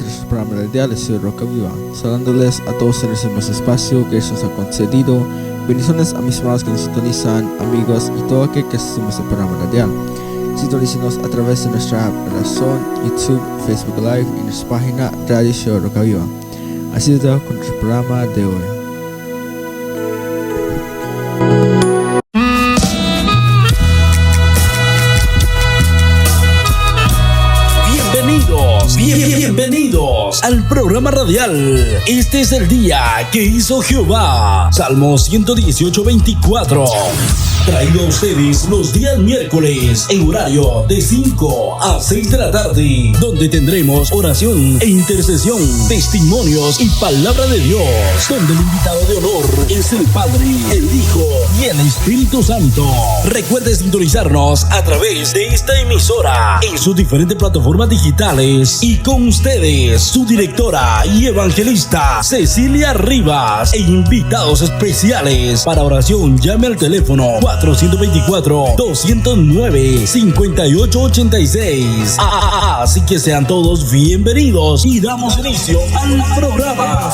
nuestro programa radial. Soy Roca Viva, saludándoles a todos en ese hermoso espacio que se nos ha concedido. Bendiciones a mis hermanos que nos sintonizan, amigos y todo aquel que asistimos al programa radial. Sintonícenos a través de nuestra app Razón, YouTube, Facebook Live y nuestra página Radio Show Roca Viva. Así es con nuestro programa de hoy. Bienvenidos al programa radial. Este es el día que hizo Jehová. Salmo 118:24. Traído a ustedes los días miércoles en horario de 5 a 6 de la tarde, donde tendremos oración e intercesión, testimonios y palabra de Dios, donde el invitado de honor es el Padre, el Hijo y el Espíritu Santo. Recuerde sintonizarnos a través de esta emisora en sus diferentes plataformas digitales y con ustedes, su directora y evangelista Cecilia Rivas e invitados especiales. Para oración, llame al teléfono 424-209-5886. Así que sean todos bienvenidos y damos inicio al programa.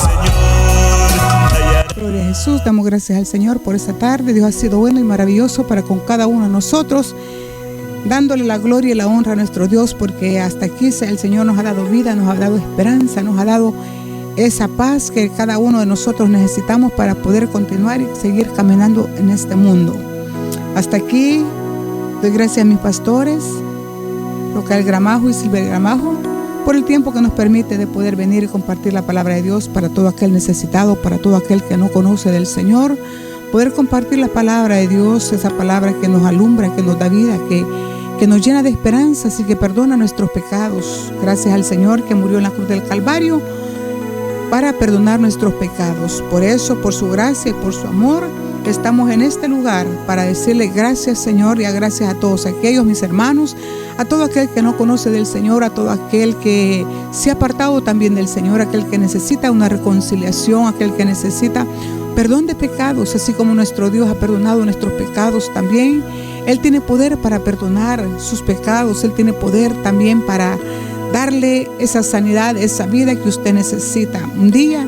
Gloria a Jesús, damos gracias al Señor por esta tarde. Dios ha sido bueno y maravilloso para con cada uno de nosotros, dándole la gloria y la honra a nuestro Dios, porque hasta aquí el Señor nos ha dado vida, nos ha dado esperanza, nos ha dado esa paz que cada uno de nosotros necesitamos para poder continuar y seguir caminando en este mundo. Hasta aquí doy gracias a mis pastores, Rocael Gramajo y Silver Gramajo, por el tiempo que nos permite de poder venir y compartir la palabra de Dios para todo aquel necesitado, para todo aquel que no conoce del Señor. Poder compartir la palabra de Dios, esa palabra que nos alumbra, que nos da vida, que nos llena de esperanzas y que perdona nuestros pecados. Gracias al Señor que murió en la cruz del Calvario para perdonar nuestros pecados. Por eso, por su gracia y por su amor, estamos en este lugar para decirle gracias, Señor, y gracias a todos aquellos, mis hermanos, a todo aquel que no conoce del Señor, a todo aquel que se ha apartado también del Señor, aquel que necesita una reconciliación, aquel que necesita perdón de pecados, así como nuestro Dios ha perdonado nuestros pecados también. Él tiene poder para perdonar sus pecados, Él tiene poder también para darle esa sanidad, esa vida que usted necesita. Un día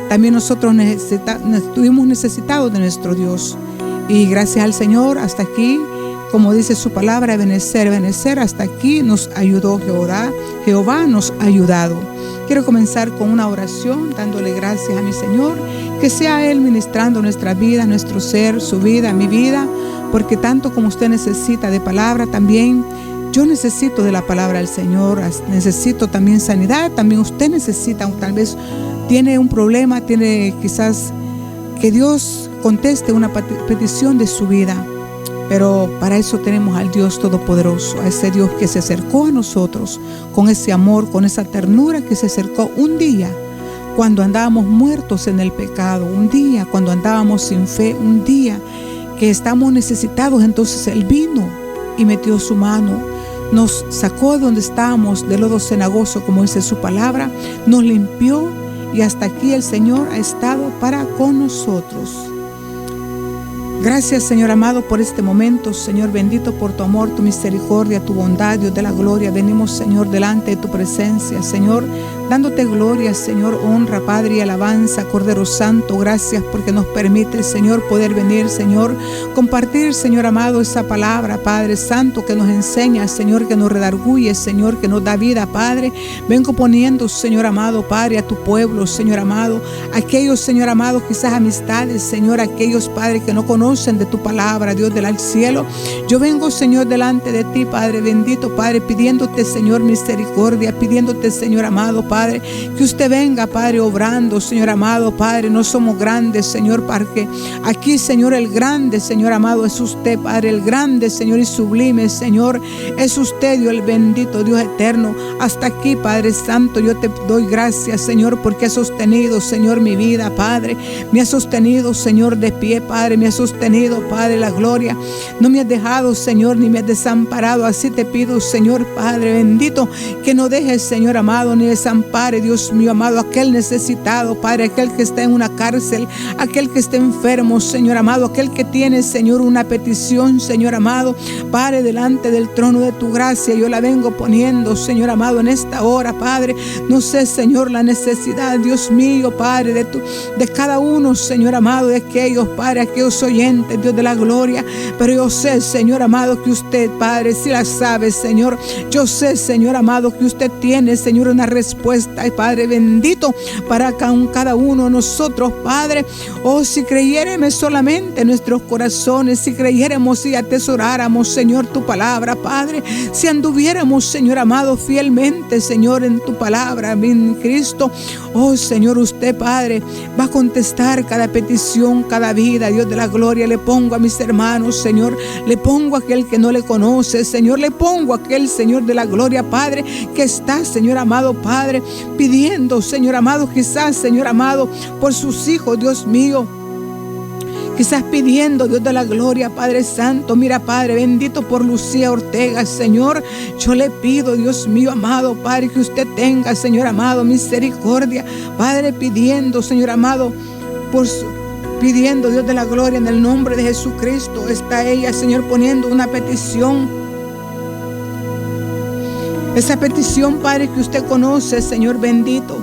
también nosotros estuvimos necesitados de nuestro Dios. Y gracias al Señor, hasta aquí, como dice su palabra, benecer, hasta aquí nos ayudó Jehová nos ha ayudado. Quiero comenzar con una oración, dándole gracias a mi Señor, que sea Él ministrando nuestra vida, nuestro ser, su vida, mi vida, porque tanto como usted necesita de palabra, también yo necesito de la palabra del Señor, necesito también sanidad, también usted necesita, tal vez tiene un problema, tiene quizás que Dios conteste una petición de su vida, pero para eso tenemos al Dios Todopoderoso, a ese Dios que se acercó a nosotros con ese amor, con esa ternura, que se acercó un día cuando andábamos muertos en el pecado, un día cuando andábamos sin fe, un día que estamos necesitados. Entonces Él vino y metió su mano, nos sacó de donde estábamos, del lodo cenagoso, como dice su palabra, nos limpió, y hasta aquí el Señor ha estado para con nosotros. Gracias, Señor amado, por este momento, Señor bendito, por tu amor, tu misericordia, tu bondad, Dios de la gloria. Venimos, Señor, delante de tu presencia, Señor, dándote gloria, Señor, honra, Padre, y alabanza, Cordero Santo. Gracias porque nos permite, Señor, poder venir, Señor, compartir, Señor amado, esa palabra, Padre Santo, que nos enseña, Señor, que nos redarguye, Señor, que nos da vida, Padre. Vengo poniendo, Señor amado, Padre, a tu pueblo, Señor amado, aquellos, Señor amado, quizás amistades, Señor, aquellos, Padre, que no conocen de tu palabra, Dios del cielo. Yo vengo, Señor, delante de ti, Padre bendito, Padre, pidiéndote, Señor, misericordia, pidiéndote, Señor amado, Padre, que usted venga, Padre, obrando, Señor amado, Padre. No somos grandes, Señor, porque aquí, Señor, el grande, Señor amado, es usted, Padre, el grande, Señor, y sublime, Señor, es usted, Dios, el bendito, Dios eterno. Hasta aquí, Padre Santo, yo te doy gracias, Señor, porque has sostenido, Señor, mi vida, Padre. Me has sostenido, Señor, de pie, Padre. Me has sostenido, Padre, la gloria. No me has dejado, Señor, ni me has desamparado. Así te pido, Señor, Padre bendito, que no dejes, Señor amado, ni desamparado ampare, Dios mío amado, aquel necesitado, Padre, aquel que está en una cárcel, aquel que está enfermo, Señor amado, aquel que tiene, Señor, una petición, Señor amado, Padre, delante del trono de tu gracia, yo la vengo poniendo, Señor amado, en esta hora, Padre. No sé, Señor, la necesidad, Dios mío, Padre, de cada uno, Señor amado, de aquellos, Padre, aquellos oyentes, Dios de la gloria, pero yo sé, Señor amado, que usted, Padre, si la sabe, Señor. Yo sé, Señor amado, que usted tiene, Señor, una respuesta, Padre bendito, para cada uno de nosotros, Padre. Oh, si creyéramos solamente en nuestros corazones, si creyéramos y atesoráramos, Señor, tu palabra, Padre, si anduviéramos, Señor amado, fielmente, Señor, en tu palabra, en Cristo, oh, Señor, usted, Padre, va a contestar cada petición, cada vida, Dios de la gloria. Le pongo a mis hermanos, Señor, le pongo a aquel que no le conoce, Señor, le pongo a aquel, Señor de la gloria, Padre, que está, Señor amado, Padre, pidiendo, Señor amado, quizás, Señor amado, por sus hijos, Dios mío. Quizás pidiendo, Dios de la gloria, Padre Santo. Mira, Padre bendito, por Lucía Ortega, Señor, yo le pido, Dios mío amado, Padre, que usted tenga, Señor amado, misericordia, Padre, pidiendo, Señor amado, pidiendo, Dios de la gloria, en el nombre de Jesucristo. Está ella, Señor, poniendo una petición. Esa petición, Padre, que usted conoce, Señor bendito.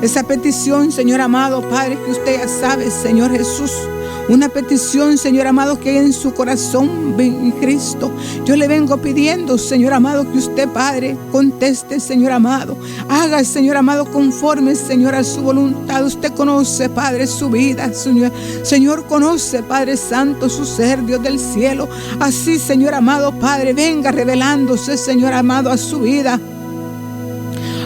Esa petición, Señor amado, Padre, que usted ya sabe, Señor Jesús. Una petición, Señor amado, que hay en su corazón, en Cristo. Yo le vengo pidiendo, Señor amado, que usted, Padre, conteste, Señor amado. Haga, Señor amado, conforme, Señor, a su voluntad. Usted conoce, Padre, su vida, Señor, conoce, Padre Santo, su ser, Dios del cielo. Así, Señor amado, Padre, venga revelándose, Señor amado, a su vida.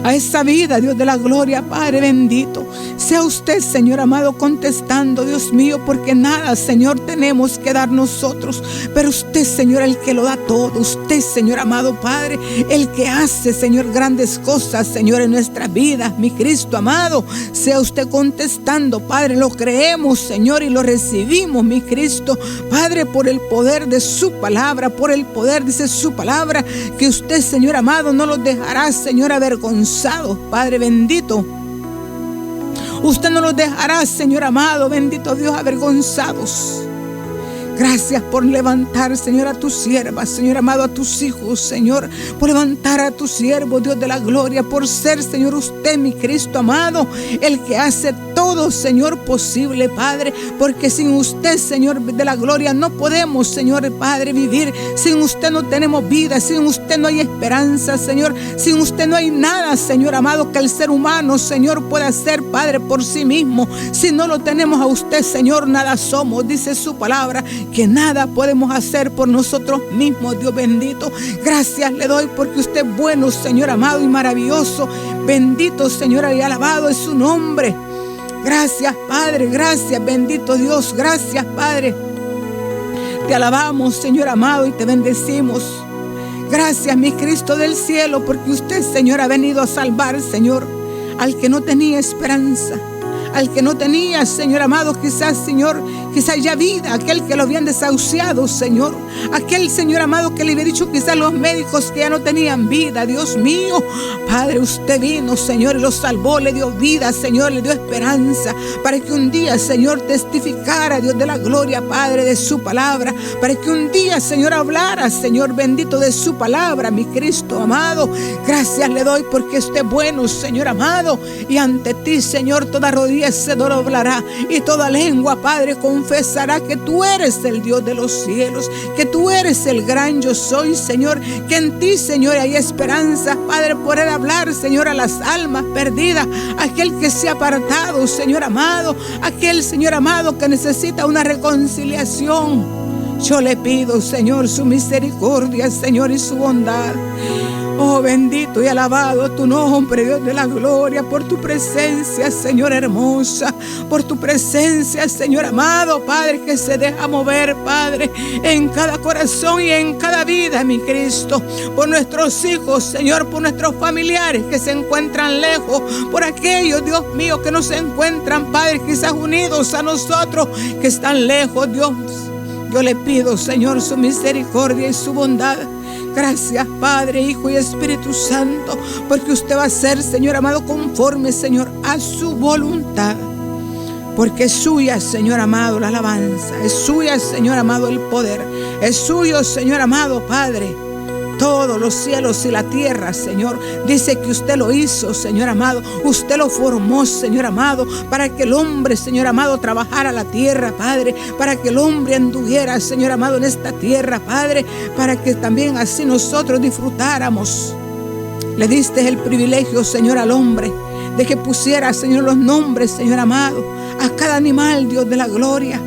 A esa vida, Dios de la gloria, Padre bendito. Sea usted, Señor amado, contestando, Dios mío, porque nada, Señor, tenemos que dar nosotros, pero usted, Señor, el que lo da todo. Usted, Señor amado, Padre, el que hace, Señor, grandes cosas, Señor, en nuestra vida, mi Cristo amado. Sea usted contestando, Padre, lo creemos, Señor, y lo recibimos, mi Cristo, Padre, por el poder de su palabra, por el poder, dice su palabra, que usted, Señor amado, no los dejará, Señor, avergonzados, Padre bendito. Usted no los dejará, Señor amado, bendito Dios, avergonzados. Gracias por levantar, Señor, a tus siervas, Señor amado, a tus hijos, Señor, por levantar a tus siervos, Dios de la gloria, por ser, Señor, usted, mi Cristo amado, el que hace todo, Señor, posible, Padre, porque sin usted, Señor de la gloria, no podemos, Señor, Padre, vivir. Sin usted no tenemos vida, sin usted no hay esperanza, Señor, sin usted no hay nada, Señor amado, que el ser humano, Señor, pueda hacer, Padre, por sí mismo. Si no lo tenemos a usted, Señor, nada somos, dice su palabra, que nada podemos hacer por nosotros mismos, Dios bendito. Gracias le doy porque usted es bueno, Señor amado, y maravilloso. Bendito, Señor, y alabado es su nombre. Gracias, Padre, gracias, bendito Dios, gracias, Padre. Te alabamos, Señor amado, y te bendecimos. Gracias, mi Cristo del cielo, porque usted, Señor, ha venido a salvar, Señor, al que no tenía esperanza, al que no tenía, Señor amado, quizás, Señor, quizás ya vida, aquel que lo habían desahuciado, Señor, aquel, Señor amado, que le había dicho quizás los médicos que ya no tenían vida. Dios mío, Padre, usted vino, Señor, y lo salvó, le dio vida, Señor, le dio esperanza, para que un día, Señor, testificara, Dios de la gloria, Padre, de su palabra, para que un día, Señor, hablara, Señor bendito, de su palabra, mi Cristo amado. Gracias le doy porque usted es bueno, Señor amado, y ante ti, Señor, toda rodilla se doblará y toda lengua, Padre, confesará que tú eres el Dios de los cielos, que tú eres el gran yo soy, Señor, que en ti, Señor, hay esperanza, Padre, poder hablar, Señor, a las almas perdidas, aquel que se ha apartado, Señor amado, aquel, Señor amado, que necesita una reconciliación. Yo le pido, Señor, su misericordia, Señor, y su bondad. Oh, bendito y alabado tu nombre, Dios de la gloria, por tu presencia, Señor hermosa, por tu presencia, Señor amado, Padre, que se deja mover, Padre, en cada corazón y en cada vida, mi Cristo, por nuestros hijos, Señor, por nuestros familiares que se encuentran lejos, por aquellos, Dios mío, que no se encuentran, Padre, quizás unidos a nosotros, que están lejos, Dios. Yo le pido, Señor, su misericordia y su bondad. Gracias, Padre, Hijo y Espíritu Santo, porque usted va a ser, Señor amado, conforme, Señor, a su voluntad. Porque es suya, Señor amado, la alabanza. Es suya, Señor amado, el poder. Es suyo, Señor amado, Padre, todos los cielos y la tierra, Señor. Dice que usted lo hizo, Señor amado. Usted lo formó, Señor amado, para que el hombre, Señor amado, trabajara la tierra, Padre. Para que el hombre anduviera, Señor amado, en esta tierra, Padre. Para que también así nosotros disfrutáramos. Le diste el privilegio, Señor, al hombre, de que pusiera, Señor, los nombres, Señor amado, a cada animal, Dios de la gloria.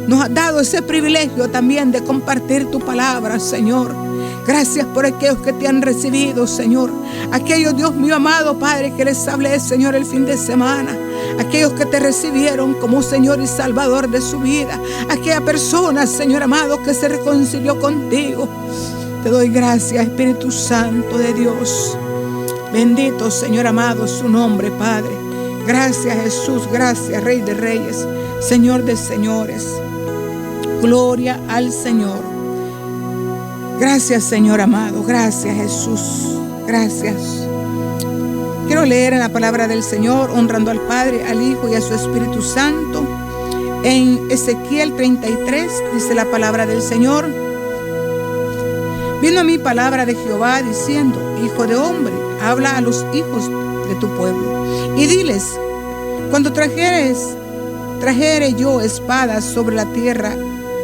Nos has dado ese privilegio también de compartir tu palabra, Señor. Gracias por aquellos que te han recibido, Señor. Aquellos, Dios mío amado, Padre, que les hablé, Señor, el fin de semana. Aquellos que te recibieron como Señor y Salvador de su vida. Aquella persona, Señor amado, que se reconcilió contigo. Te doy gracias, Espíritu Santo de Dios. Bendito, Señor amado, su nombre, Padre. Gracias, Jesús. Gracias, Rey de Reyes, Señor de Señores. Gloria al Señor. Gracias, Señor amado. Gracias, Jesús. Gracias. Quiero leer en la palabra del Señor, honrando al Padre, al Hijo y a su Espíritu Santo. En Ezequiel 33 dice la palabra del Señor: vino a mí palabra de Jehová diciendo: Hijo de hombre, habla a los hijos de tu pueblo y diles: cuando trajere yo espadas sobre la tierra,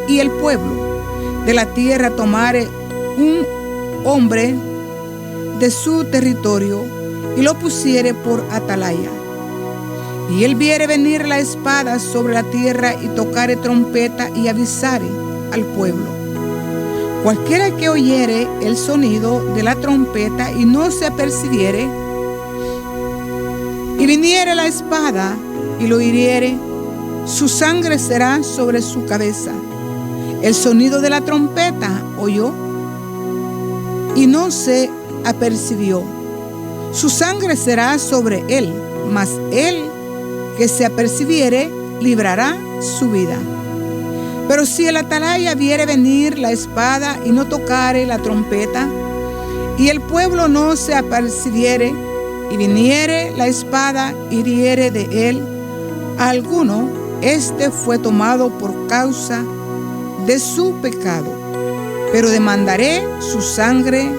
y el pueblo de la tierra tomare un hombre de su territorio y lo pusiere por atalaya, y él viere venir la espada sobre la tierra y tocare trompeta y avisare al pueblo, cualquiera que oyere el sonido de la trompeta y no se apercibiere, y viniere la espada y lo hiriere, su sangre será sobre su cabeza. El sonido de la trompeta oyó y no se apercibió. Su sangre será sobre él, mas él que se apercibiere librará su vida. Pero si el atalaya viere venir la espada y no tocare la trompeta, y el pueblo no se apercibiere, y viniere la espada y hiriere de él a alguno, este fue tomado por causa de su pecado, pero demandaré su sangre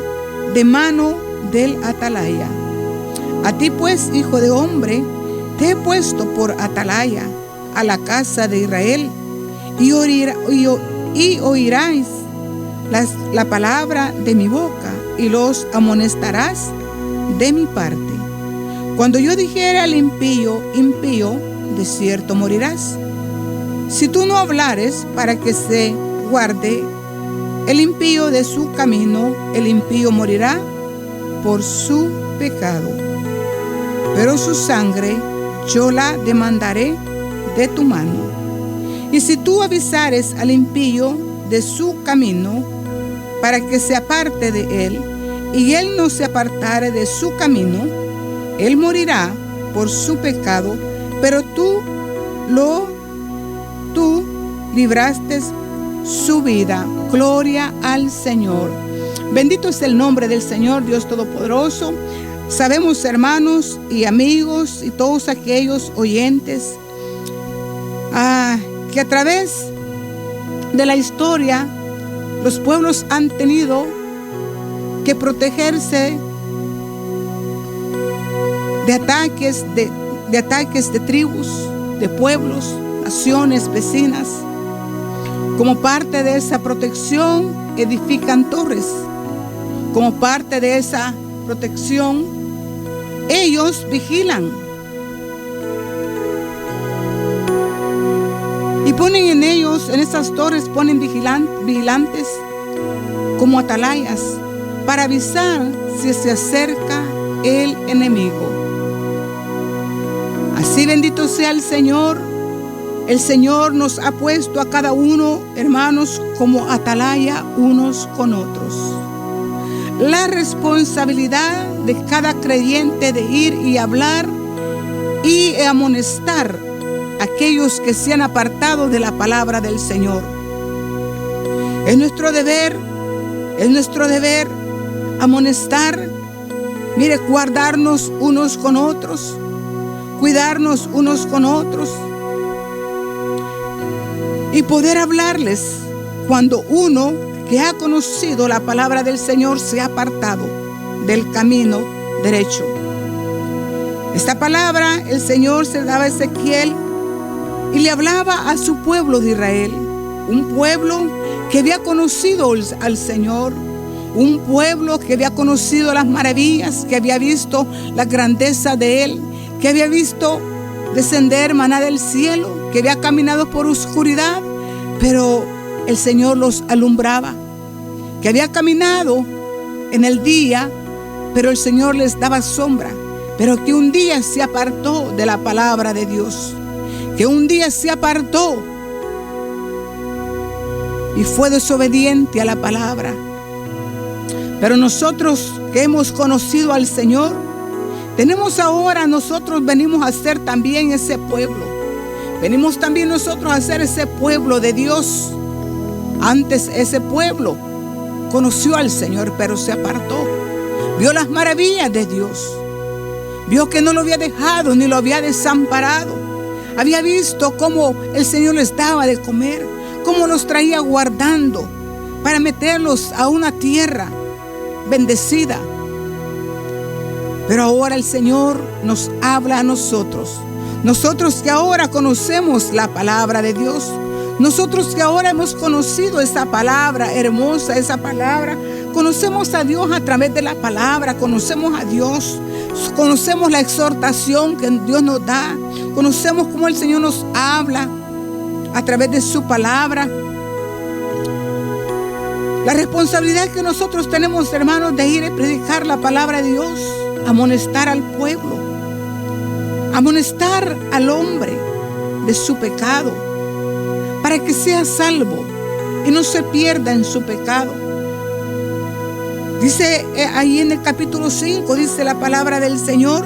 de mano del atalaya. A ti pues, hijo de hombre, te he puesto por atalaya a la casa de Israel, y oirás la palabra de mi boca, y los amonestarás de mi parte. Cuando yo dijere al impío, impío, de cierto morirás. Si tú no hablares para que se guarde el impío de su camino, el impío morirá por su pecado. Pero su sangre yo la demandaré de tu mano. Y si tú avisares al impío de su camino, para que se aparte de él, y él no se apartare de su camino, él morirá por su pecado, pero tú libraste su vida. Gloria al Señor. Bendito es el nombre del Señor, Dios Todopoderoso. Sabemos, hermanos y amigos y todos aquellos oyentes, que a través de la historia los pueblos han tenido que protegerse de ataques de tribus, de pueblos, naciones vecinas. Como parte de esa protección edifican torres. Como parte de esa protección ellos vigilan y ponen en ellos, en esas torres ponen vigilantes como atalayas para avisar si se acerca el enemigo. Así bendito sea el Señor. El Señor nos ha puesto a cada uno, hermanos, como atalaya unos con otros. La responsabilidad de cada creyente de ir y hablar y amonestar a aquellos que se han apartado de la palabra del Señor. Es nuestro deber amonestar, mire, guardarnos unos con otros, cuidarnos unos con otros y poder hablarles cuando uno que ha conocido la palabra del Señor se ha apartado del camino derecho. Esta palabra el Señor se la daba a Ezequiel y le hablaba a su pueblo de Israel, un pueblo que había conocido al Señor, un pueblo que había conocido las maravillas, que había visto la grandeza de Él, que había visto descender maná del cielo, que había caminado por oscuridad, pero el Señor los alumbraba, que había caminado en el día, pero el Señor les daba sombra, pero que un día se apartó de la palabra de Dios, que un día se apartó y fue desobediente a la palabra. Pero nosotros que hemos conocido al Señor, tenemos ahora, nosotros venimos a ser también ese pueblo. Venimos también nosotros a ser ese pueblo de Dios. Antes ese pueblo conoció al Señor, pero se apartó. Vio las maravillas de Dios. Vio que no lo había dejado ni lo había desamparado. Había visto cómo el Señor les daba de comer, cómo los traía guardando para meterlos a una tierra bendecida. Pero ahora el Señor nos habla a nosotros. Nosotros que ahora conocemos la palabra de Dios. Nosotros que ahora hemos conocido esa palabra hermosa, esa palabra. Conocemos a Dios a través de la palabra. Conocemos a Dios. Conocemos la exhortación que Dios nos da. Conocemos cómo el Señor nos habla a través de su palabra. La responsabilidad que nosotros tenemos, hermanos, de ir a predicar la palabra de Dios, amonestar al pueblo, amonestar al hombre de su pecado, para que sea salvo y no se pierda en su pecado. Dice ahí en el capítulo 5, dice la palabra del Señor: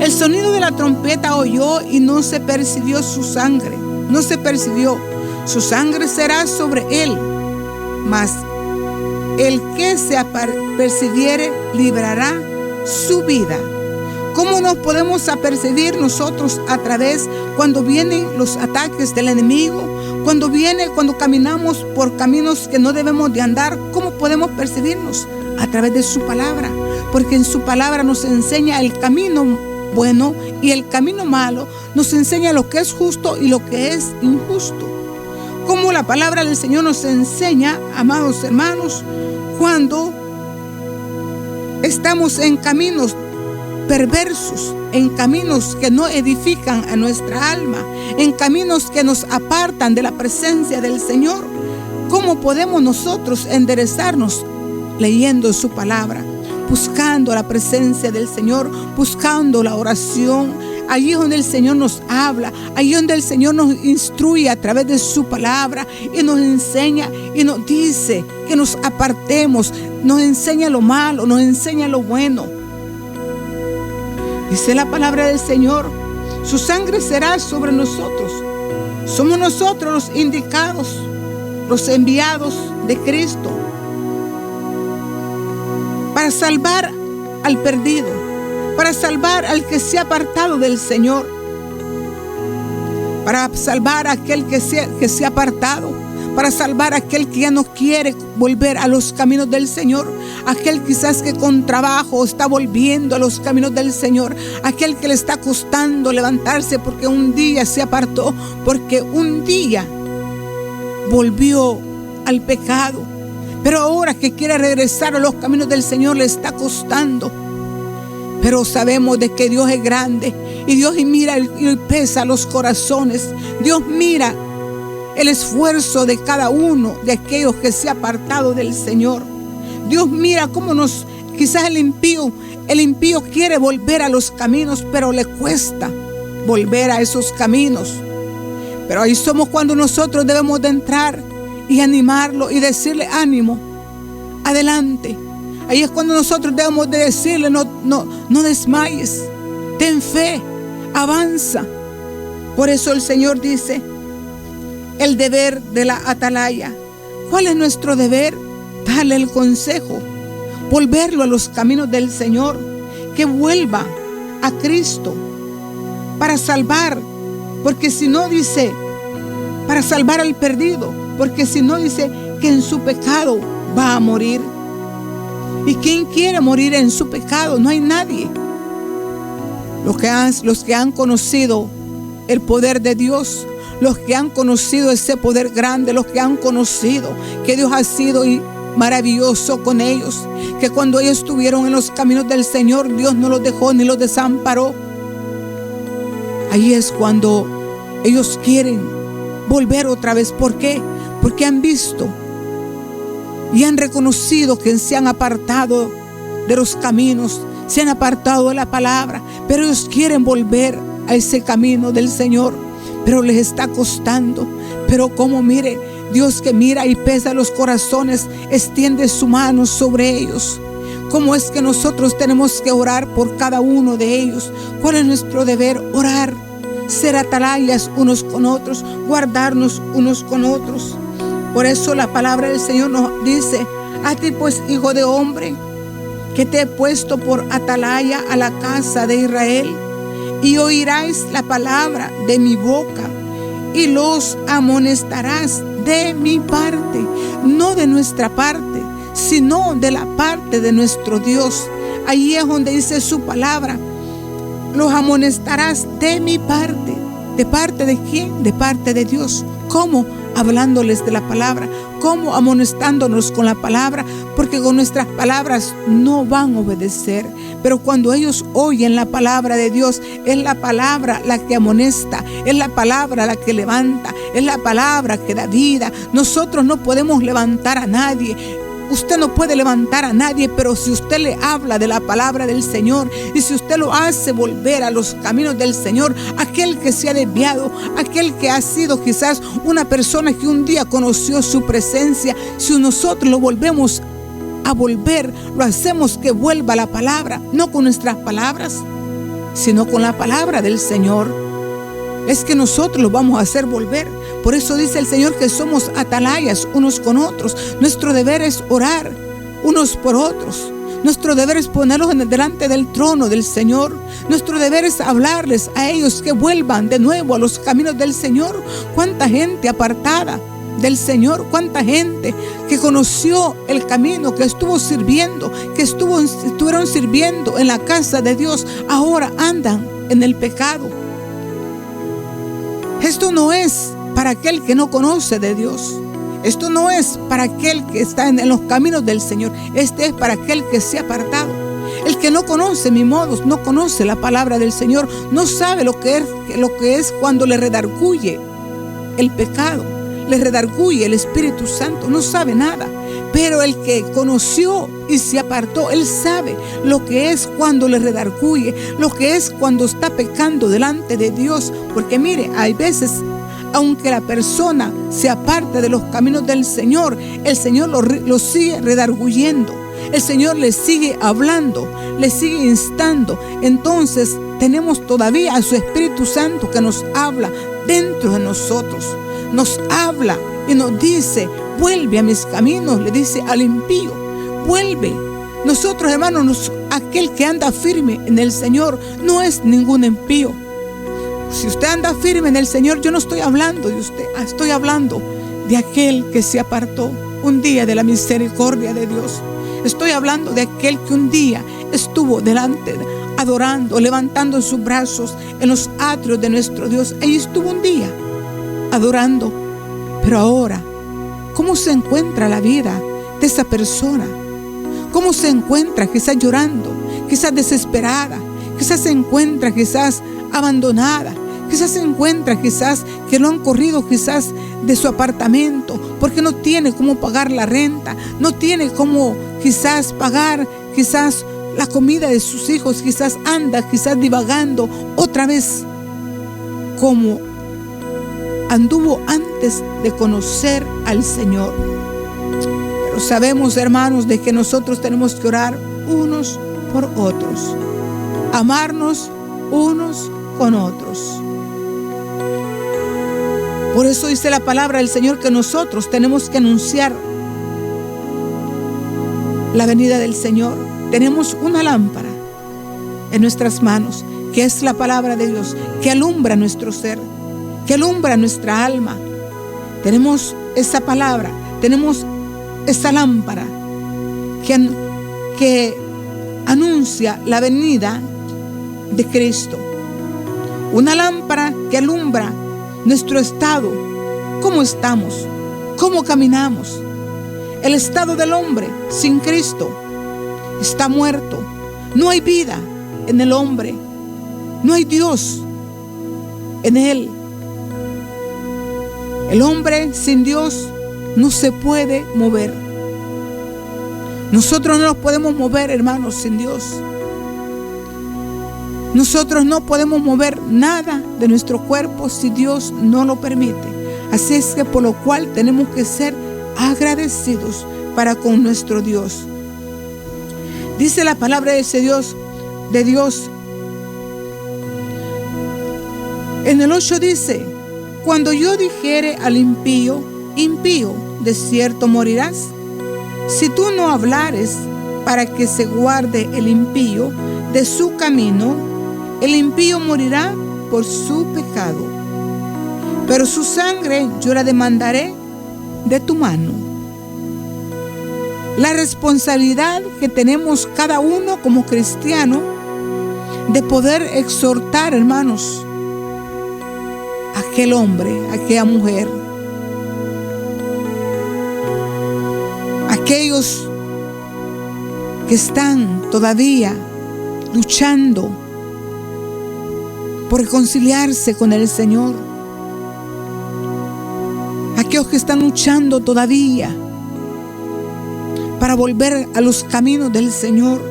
el sonido de la trompeta oyó y no se percibió su sangre, no se percibió. Su sangre será sobre él, mas el que se apercibiere librará su vida. ¿Cómo nos podemos apercibir nosotros a través cuando vienen los ataques del enemigo? Cuando caminamos por caminos que no debemos de andar, ¿cómo podemos percibirnos? A través de su palabra, porque en su palabra nos enseña el camino bueno y el camino malo, nos enseña lo que es justo y lo que es injusto. Como la palabra del Señor nos enseña, amados hermanos, cuando estamos en caminos perversos, en caminos que no edifican a nuestra alma, en caminos que nos apartan de la presencia del Señor. ¿Cómo podemos nosotros enderezarnos? Leyendo su palabra, buscando la presencia del Señor, buscando la oración. Allí donde el Señor nos habla, allí donde el Señor nos instruye a través de su palabra y nos enseña y nos dice que nos apartemos, nos enseña lo malo, nos enseña lo bueno. Dice la palabra del Señor: su sangre será sobre nosotros. Somos nosotros los indicados, los enviados de Cristo para salvar al perdido, para salvar al que se ha apartado del Señor, para salvar a aquel que se ha apartado, para salvar a aquel que ya no quiere volver a los caminos del Señor, aquel quizás que con trabajo está volviendo a los caminos del Señor, aquel que le está costando levantarse porque un día se apartó, porque un día volvió al pecado, pero ahora que quiere regresar a los caminos del Señor le está costando. Pero sabemos de que Dios es grande y Dios mira y pesa los corazones. Dios mira el esfuerzo de cada uno de aquellos que se ha apartado del Señor. Dios mira cómo quizás el impío quiere volver a los caminos, pero le cuesta volver a esos caminos. Pero ahí somos cuando nosotros debemos de entrar y animarlo y decirle: ánimo, adelante. Ahí es cuando nosotros debemos de decirle: no desmayes, ten fe, avanza. Por eso el Señor dice: el deber de la atalaya. ¿Cuál es nuestro deber? Darle el consejo, volverlo a los caminos del Señor, que vuelva a Cristo para salvar, porque si no dice, para salvar al perdido, porque si no dice que en su pecado va a morir. ¿Y quién quiere morir en su pecado? No hay nadie. Los que han conocido el poder de Dios, los que han conocido ese poder grande, los que han conocido que Dios ha sido maravilloso con ellos, que cuando ellos estuvieron en los caminos del Señor, Dios no los dejó ni los desamparó. Ahí es cuando ellos quieren volver otra vez. ¿Por qué? Porque han visto y han reconocido que se han apartado de los caminos, se han apartado de la palabra, pero ellos quieren volver a ese camino del Señor, pero les está costando. Pero como mire, Dios que mira y pesa los corazones, extiende su mano sobre ellos. ¿Cómo es que nosotros tenemos que orar por cada uno de ellos? ¿Cuál es nuestro deber? Orar, ser atalayas unos con otros, guardarnos unos con otros. Por eso la palabra del Señor nos dice: a ti pues, hijo de hombre, que te he puesto por atalaya a la casa de Israel, y oirás la palabra de mi boca, y los amonestarás de mi parte, no de nuestra parte, sino de la parte de nuestro Dios. Ahí es donde dice su palabra: los amonestarás de mi parte. ¿De parte de quién? De parte de Dios. ¿Cómo? Hablándoles de la palabra. ¿Cómo? Amonestándonos con la palabra, porque con nuestras palabras no van a obedecer. Pero cuando ellos oyen la palabra de Dios, es la palabra la que amonesta, es la palabra la que levanta, es la palabra que da vida. Nosotros no podemos levantar a nadie. Usted no puede levantar a nadie, pero si usted le habla de la palabra del Señor y si usted lo hace volver a los caminos del Señor, aquel que se ha desviado, aquel que ha sido quizás una persona que un día conoció su presencia, si nosotros lo volvemos a volver, lo hacemos que vuelva a la palabra, no con nuestras palabras, sino con la palabra del Señor, es que nosotros lo vamos a hacer volver. Por eso dice el Señor que somos atalayas unos con otros. Nuestro deber es orar unos por otros. Nuestro deber es ponerlos delante del trono del Señor. Nuestro deber es hablarles a ellos que vuelvan de nuevo a los caminos del Señor. Cuánta gente apartada del Señor, cuánta gente que conoció el camino, que estuvo sirviendo, que estuvieron sirviendo en la casa de Dios, ahora andan en el pecado. Esto no es para aquel que no conoce de Dios. Esto no es para aquel que está en los caminos del Señor. Este es para aquel que se ha apartado. El que no conoce mi modos, no conoce la palabra del Señor, no sabe lo que es cuando le redarguye el pecado, le redarguye el Espíritu Santo, no sabe nada. Pero el que conoció y se apartó, él sabe lo que es cuando le redarguye, lo que es cuando está pecando delante de Dios. Porque mire, hay veces, aunque la persona se aparte de los caminos del Señor, el Señor lo sigue redarguyendo. El Señor le sigue hablando, le sigue instando. Entonces tenemos todavía a su Espíritu Santo que nos habla dentro de nosotros. Nos habla y nos dice: vuelve a mis caminos, le dice al impío, vuelve. Nosotros, hermanos, aquel que anda firme en el Señor no es ningún impío. Si usted anda firme en el Señor, yo no estoy hablando de usted, estoy hablando de aquel que se apartó un día de la misericordia de Dios. Estoy hablando de aquel que un día estuvo delante, adorando, levantando sus brazos en los atrios de nuestro Dios. Ahí estuvo un día adorando. Pero ahora, ¿cómo se encuentra la vida de esa persona? ¿Cómo se encuentra? Quizás llorando, quizás desesperada, quizás se encuentra quizás abandonada, quizás se encuentra quizás que lo han corrido quizás de su apartamento porque no tiene cómo pagar la renta, no tiene cómo quizás pagar quizás la comida de sus hijos, quizás anda quizás divagando otra vez como anduvo antes de conocer al Señor. Pero sabemos, hermanos, de que nosotros tenemos que orar unos por otros, amarnos unos con otros. Por eso dice la palabra del Señor que nosotros tenemos que anunciar la venida del Señor, tenemos una lámpara en nuestras manos, que es la palabra de Dios, que alumbra nuestro ser, que alumbra nuestra alma. Tenemos esa palabra, tenemos esa lámpara que anuncia la venida de Cristo. Una lámpara que alumbra nuestro estado, cómo estamos, cómo caminamos. El estado del hombre sin Cristo está muerto. No hay vida en el hombre. No hay Dios en él. El hombre sin Dios no se puede mover. Nosotros no nos podemos mover, hermanos, sin Dios. Nosotros no podemos mover nada de nuestro cuerpo si Dios no lo permite. Así es que por lo cual tenemos que ser agradecidos para con nuestro Dios. Dice la palabra de Dios. En el 8 dice: cuando yo dijere al impío, impío, de cierto morirás. Si tú no hablares para que se guarde el impío de su camino, el impío morirá por su pecado. Pero su sangre yo la demandaré de tu mano. La responsabilidad que tenemos cada uno como cristiano de poder exhortar, hermanos, a aquel hombre, a aquella mujer, aquellos que están todavía luchando por reconciliarse con el Señor, aquellos que están luchando todavía para volver a los caminos del Señor,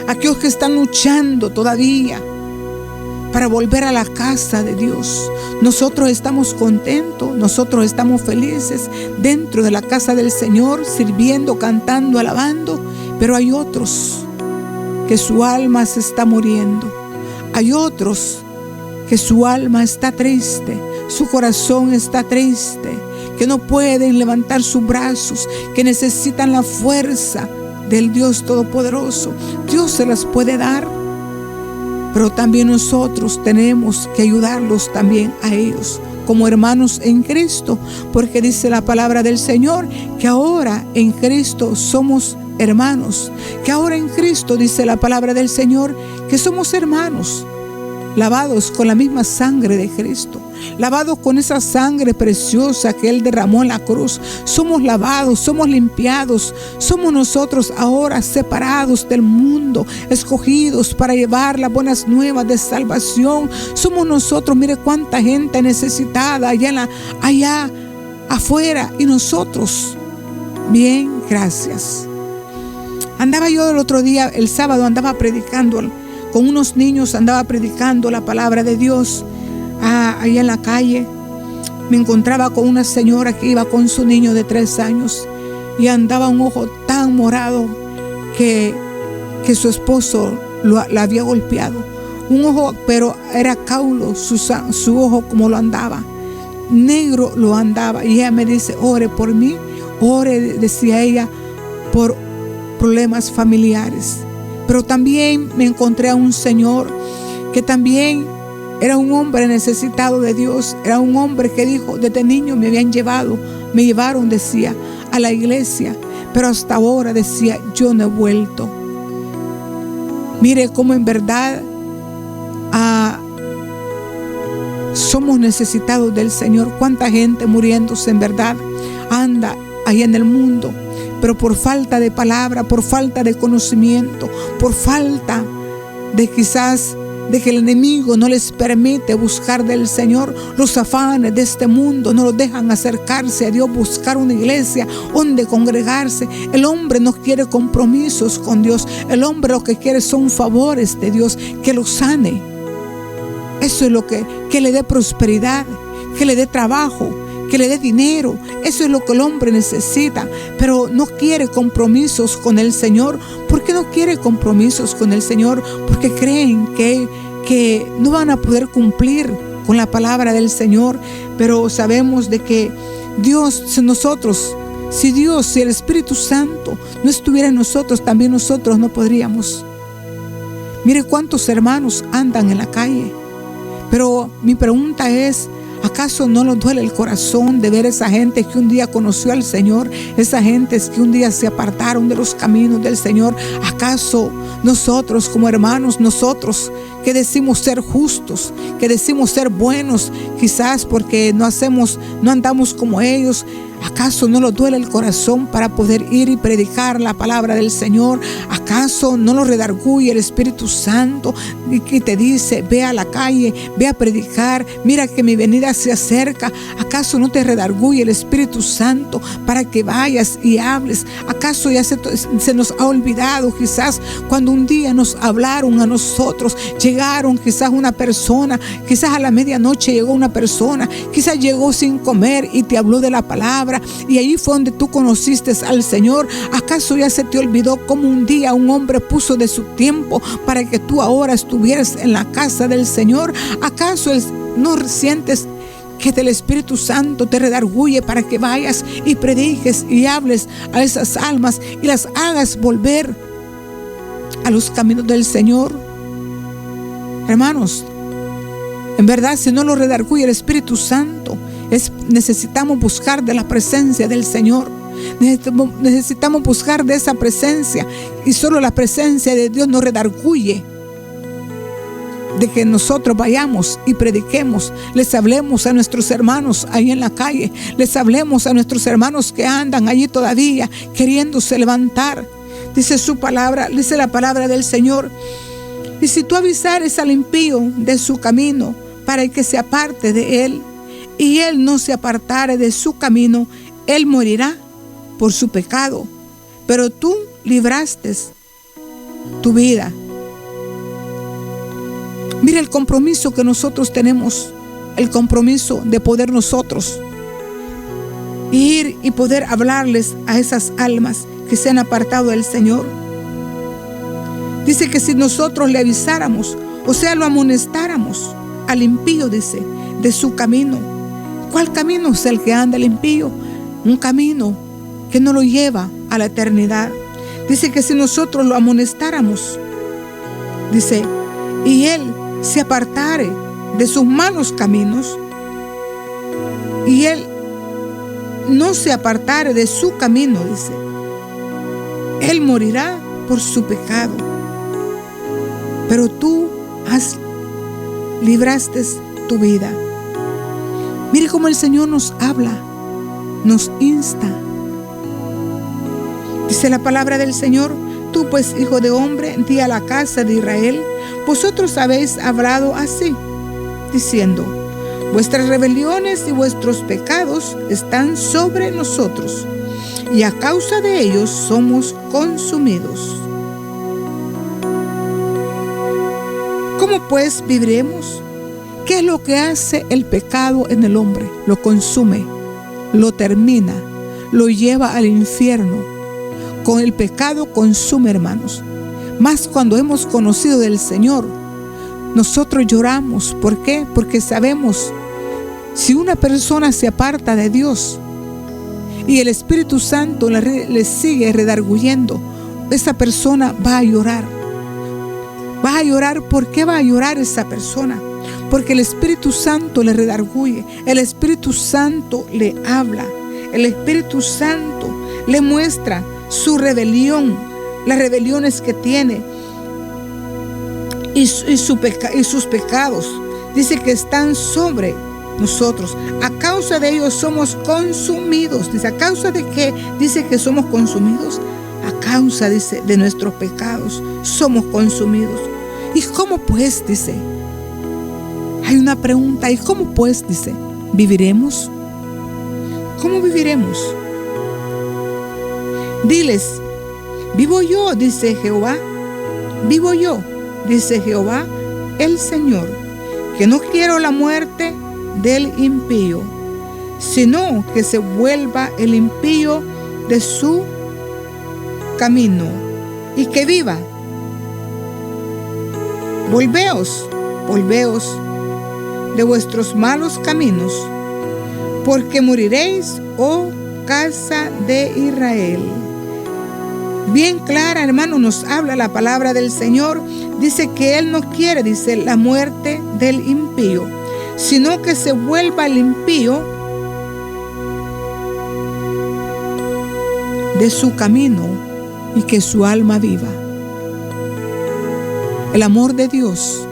aquellos que están luchando todavía para volver a la casa de Dios. Nosotros estamos contentos, nosotros estamos felices dentro de la casa del Señor, sirviendo, cantando, alabando, pero hay otros que su alma se está muriendo. Hay otros que su alma está triste, su corazón está triste, que no pueden levantar sus brazos, que necesitan la fuerza del Dios Todopoderoso. Dios se las puede dar, pero también nosotros tenemos que ayudarlos también a ellos como hermanos en Cristo, porque dice la palabra del Señor que ahora en Cristo somos hermanos, que ahora en Cristo dice la palabra del Señor que somos hermanos, lavados con la misma sangre de Cristo, lavados con esa sangre preciosa que Él derramó en la cruz. Somos lavados, somos limpiados, somos nosotros ahora separados del mundo, escogidos para llevar las buenas nuevas de salvación. Somos nosotros, mire cuánta gente necesitada allá afuera, y nosotros, bien, gracias. Andaba yo el otro día, el sábado, andaba predicando con unos niños, andaba predicando la palabra de Dios allá en la calle. Me encontraba con una señora que iba con su niño de 3 años y andaba un ojo tan morado que su esposo la había golpeado. Un ojo, pero era caulo, su ojo como lo andaba, negro lo andaba. Y ella me dice: ore por mí, ore, decía ella, por problemas familiares. Pero también me encontré a un señor que también era un hombre necesitado de Dios. Era un hombre que dijo: desde niño me llevaron, decía, a la iglesia, pero hasta ahora, decía, yo no he vuelto. Mire cómo en verdad somos necesitados del Señor. Cuánta gente muriéndose en verdad anda ahí en el mundo, pero por falta de palabra, por falta de conocimiento, por falta de quizás de que el enemigo no les permite buscar del Señor. Los afanes de este mundo no los dejan acercarse a Dios, buscar una iglesia donde congregarse. El hombre no quiere compromisos con Dios. El hombre lo que quiere son favores de Dios, que lo sane. Eso es lo que le dé prosperidad, que le dé trabajo, que le dé dinero. Eso es lo que el hombre necesita, pero no quiere compromisos con el Señor. ¿Por qué no quiere compromisos con el Señor? Porque creen que no van a poder cumplir con la palabra del Señor. Pero sabemos de que Dios, nosotros, Si Dios, si el Espíritu Santo no estuviera en nosotros, también nosotros no podríamos. Mire cuántos hermanos andan en la calle. Pero mi pregunta es, ¿acaso no nos duele el corazón de ver esa gente que un día conoció al Señor? Esa gente que un día se apartaron de los caminos del Señor. ¿Acaso nosotros como hermanos, nosotros que decimos ser justos, que decimos ser buenos, quizás porque no andamos como ellos, ¿acaso no nos duele el corazón para poder ir y predicar la palabra del Señor? ¿Acaso no nos redarguye el Espíritu Santo y que te dice, ve a la calle, ve a predicar, mira que mi venida se acerca? ¿Acaso no te redarguye el Espíritu Santo para que vayas y hables? ¿Acaso ya se nos ha olvidado quizás cuando un día nos hablaron a nosotros? Llegaron quizás una persona, quizás a la medianoche llegó una persona, quizás llegó sin comer y te habló de la palabra, y ahí fue donde tú conociste al Señor. ¿Acaso ya se te olvidó cómo un día un hombre puso de su tiempo para que tú ahora estuvieras en la casa del Señor? ¿Acaso no sientes que el Espíritu Santo te redarguye para que vayas y prediques y hables a esas almas y las hagas volver a los caminos del Señor? Hermanos, en verdad, si no lo redarguye el Espíritu Santo, necesitamos buscar de la presencia del Señor. Necesitamos buscar de esa presencia, y solo la presencia de Dios nos redarguye de que nosotros vayamos y prediquemos, les hablemos a nuestros hermanos ahí en la calle, les hablemos a nuestros hermanos que andan allí todavía queriéndose levantar. Dice su palabra, dice la palabra del Señor: y si tú avisares al impío de su camino para que se aparte de él, y él no se apartare de su camino, él morirá por su pecado, pero tú libraste tu vida. Mira el compromiso que nosotros tenemos, el compromiso de poder nosotros ir y poder hablarles a esas almas que se han apartado del Señor. Dice que si nosotros le avisáramos, o sea, lo amonestáramos al impío, dice, de su camino. ¿Cuál camino es el que anda el impío? Un camino que no lo lleva a la eternidad. Dice que si nosotros lo amonestáramos, dice, y él se apartare de sus malos caminos, y él no se apartare de su camino, dice, él morirá por su pecado, pero tú libraste tu vida. Mire cómo el Señor nos habla, nos insta. Dice la palabra del Señor: tú pues, hijo de hombre, di a la casa de Israel, vosotros habéis hablado así, diciendo: vuestras rebeliones y vuestros pecados están sobre nosotros, y a causa de ellos somos consumidos. ¿Cómo pues viviremos? ¿Qué es lo que hace el pecado en el hombre? Lo consume, lo termina, lo lleva al infierno. Con el pecado consume, hermanos. Más cuando hemos conocido del Señor, nosotros lloramos. ¿Por qué? Porque sabemos, si una persona se aparta de Dios y el Espíritu Santo le sigue redarguyendo, esa persona va a llorar. Va a llorar. ¿Por qué va a llorar esa persona? Porque el Espíritu Santo le redarguye, el Espíritu Santo le habla, el Espíritu Santo le muestra su rebelión, las rebeliones que tiene y sus pecados. Dice que están sobre nosotros. A causa de ellos somos consumidos. Dice, ¿a causa de qué? Dice que somos consumidos. A causa, dice, de nuestros pecados somos consumidos. ¿Y cómo pues? Dice, hay una pregunta. ¿Y cómo pues? Dice, ¿viviremos? ¿Cómo viviremos? Diles: vivo yo, dice Jehová, vivo yo, dice Jehová el Señor, que no quiero la muerte del impío, sino que se vuelva el impío de su camino y que viva. Volveos de vuestros malos caminos, porque moriréis, oh casa de Israel. Bien clara, hermano, nos habla la palabra del Señor. Dice que Él no quiere, dice, la muerte del impío, sino que se vuelva el impío de su camino y que su alma viva. El amor de Dios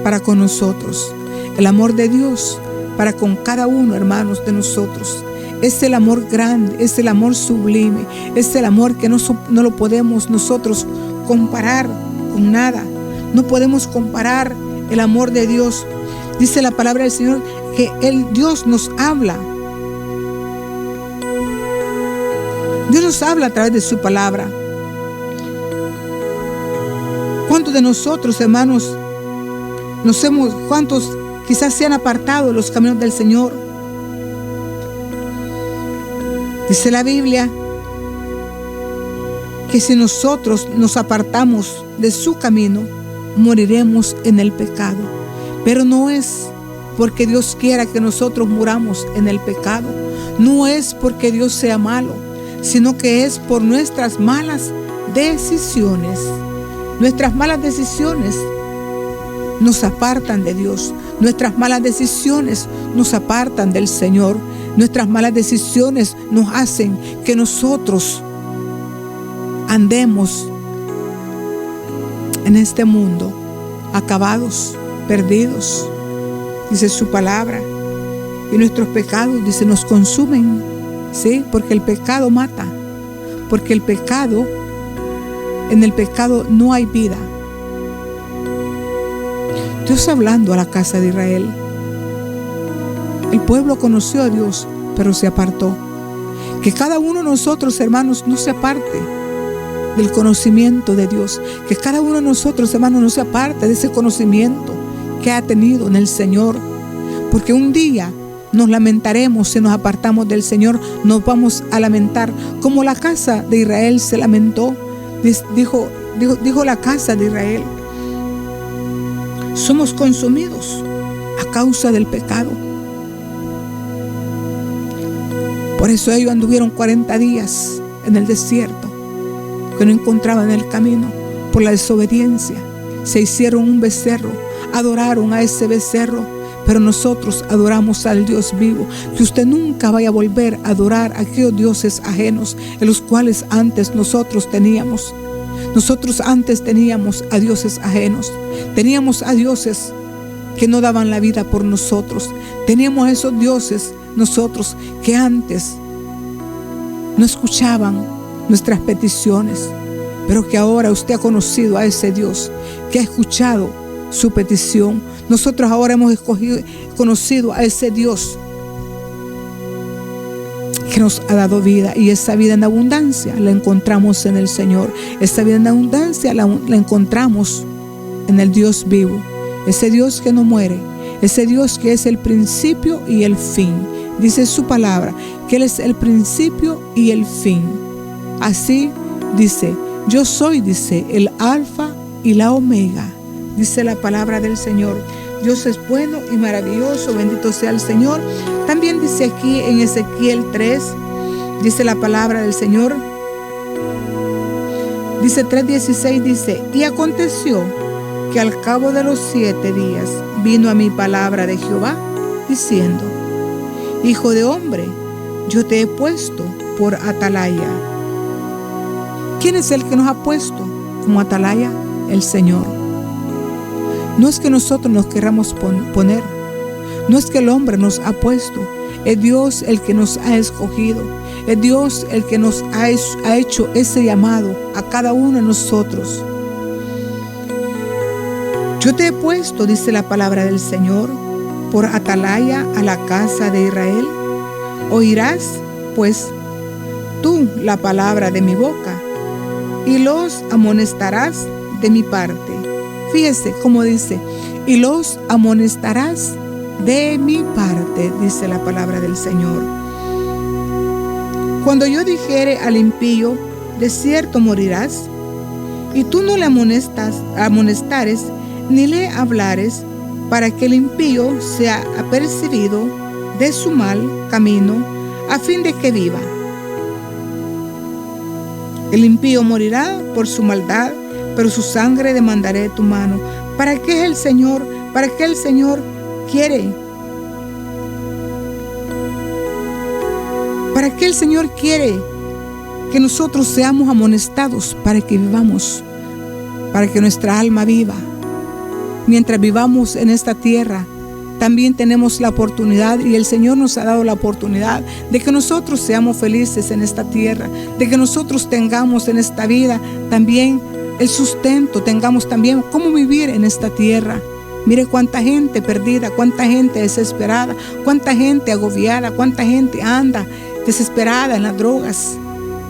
para con nosotros, el amor de Dios para con cada uno, hermanos, de nosotros. Es el amor grande, es el amor sublime, es el amor que no lo podemos nosotros comparar con nada. No podemos comparar el amor de Dios. Dice la palabra del Señor que Dios nos habla. Dios nos habla a través de su palabra. ¿Cuántos de nosotros, hermanos, cuántos quizás se han apartado de los caminos del Señor? Dice la Biblia que si nosotros nos apartamos de su camino, moriremos en el pecado. Pero no es porque Dios quiera que nosotros muramos en el pecado. No es porque Dios sea malo, sino que es por nuestras malas decisiones. Nuestras malas decisiones nos apartan de Dios. Nuestras malas decisiones nos apartan del Señor. Nuestras malas decisiones nos hacen que nosotros andemos en este mundo acabados, perdidos, dice su palabra. Y nuestros pecados, dice, nos consumen, ¿sí? Porque el pecado mata, porque en el pecado no hay vida. Dios hablando a la casa de Israel. El pueblo conoció a Dios, pero se apartó. Que cada uno de nosotros, hermanos, no se aparte del conocimiento de Dios. Que cada uno de nosotros, hermanos, no se aparte de ese conocimiento que ha tenido en el Señor. Porque un día nos lamentaremos si nos apartamos del Señor. Nos vamos a lamentar como la casa de Israel se lamentó. Dijo la casa de Israel: somos consumidos a causa del pecado. Por eso ellos anduvieron 40 días en el desierto, que no encontraban el camino por la desobediencia. Se hicieron un becerro, adoraron a ese becerro, pero nosotros adoramos al Dios vivo. Que usted nunca vaya a volver a adorar a aquellos dioses ajenos en los cuales antes nosotros teníamos. Nosotros antes teníamos a dioses ajenos, teníamos a dioses que no daban la vida por nosotros. Teníamos esos dioses nosotros que antes no escuchaban nuestras peticiones, pero que ahora usted ha conocido a ese Dios que ha escuchado su petición. Nosotros ahora hemos conocido a ese Dios que nos ha dado vida, y esa vida en abundancia la encontramos en el Señor. Esa vida en abundancia la encontramos en el Dios vivo, ese Dios que no muere, ese Dios que es el principio y el fin. Dice su palabra que Él es el principio y el fin. Así dice: yo soy, dice, el alfa y la omega, dice la palabra del Señor. Dios es bueno y maravilloso, bendito sea el Señor. También dice aquí en Ezequiel 3, dice la palabra del Señor, dice 3:16, dice: y aconteció que al cabo de los 7 días vino a mí palabra de Jehová, diciendo: hijo de hombre, yo te he puesto por atalaya. ¿Quién es el que nos ha puesto como atalaya? El Señor. No es que nosotros nos queramos poner, no es que el hombre nos ha puesto, es Dios el que nos ha escogido, es Dios el que nos ha hecho ese llamado a cada uno de nosotros. Yo te he puesto, dice la palabra del Señor, por atalaya a la casa de Israel. Oirás, pues, tú la palabra de mi boca, y los amonestarás de mi parte. Fíjese cómo dice: y los amonestarás de mi parte, dice la palabra del Señor. Cuando yo dijere al impío: de cierto morirás, y tú no le amonestares, ni le hablares, para que el impío sea apercibido de su mal camino, a fin de que viva. El impío morirá por su maldad, pero su sangre demandaré de tu mano. ¿Para qué el Señor quiere? ¿Para qué el Señor quiere que nosotros seamos amonestados? Para que vivamos, para que nuestra alma viva. Mientras vivamos en esta tierra, también tenemos la oportunidad, y el Señor nos ha dado la oportunidad de que nosotros seamos felices en esta tierra, de que nosotros tengamos en esta vida también el sustento, tengamos también cómo vivir en esta tierra. Mire cuánta gente perdida, cuánta gente desesperada, cuánta gente agobiada, cuánta gente anda desesperada en las drogas,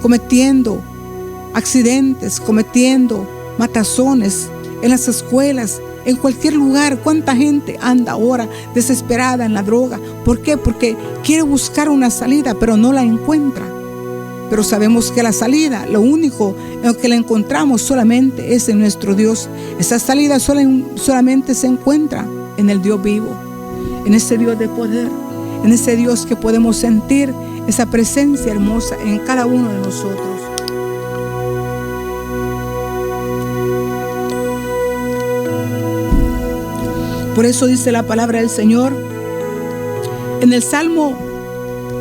cometiendo accidentes, cometiendo matazones en las escuelas, en cualquier lugar. Cuánta gente anda ahora desesperada en la droga. ¿Por qué? Porque quiere buscar una salida, pero no la encuentra. Pero sabemos que la salida, lo único en lo que la encontramos solamente es en nuestro Dios. Esa salida solamente se encuentra en el Dios vivo, en ese Dios de poder, en ese Dios que podemos sentir esa presencia hermosa en cada uno de nosotros. Por eso dice la palabra del Señor en el Salmo,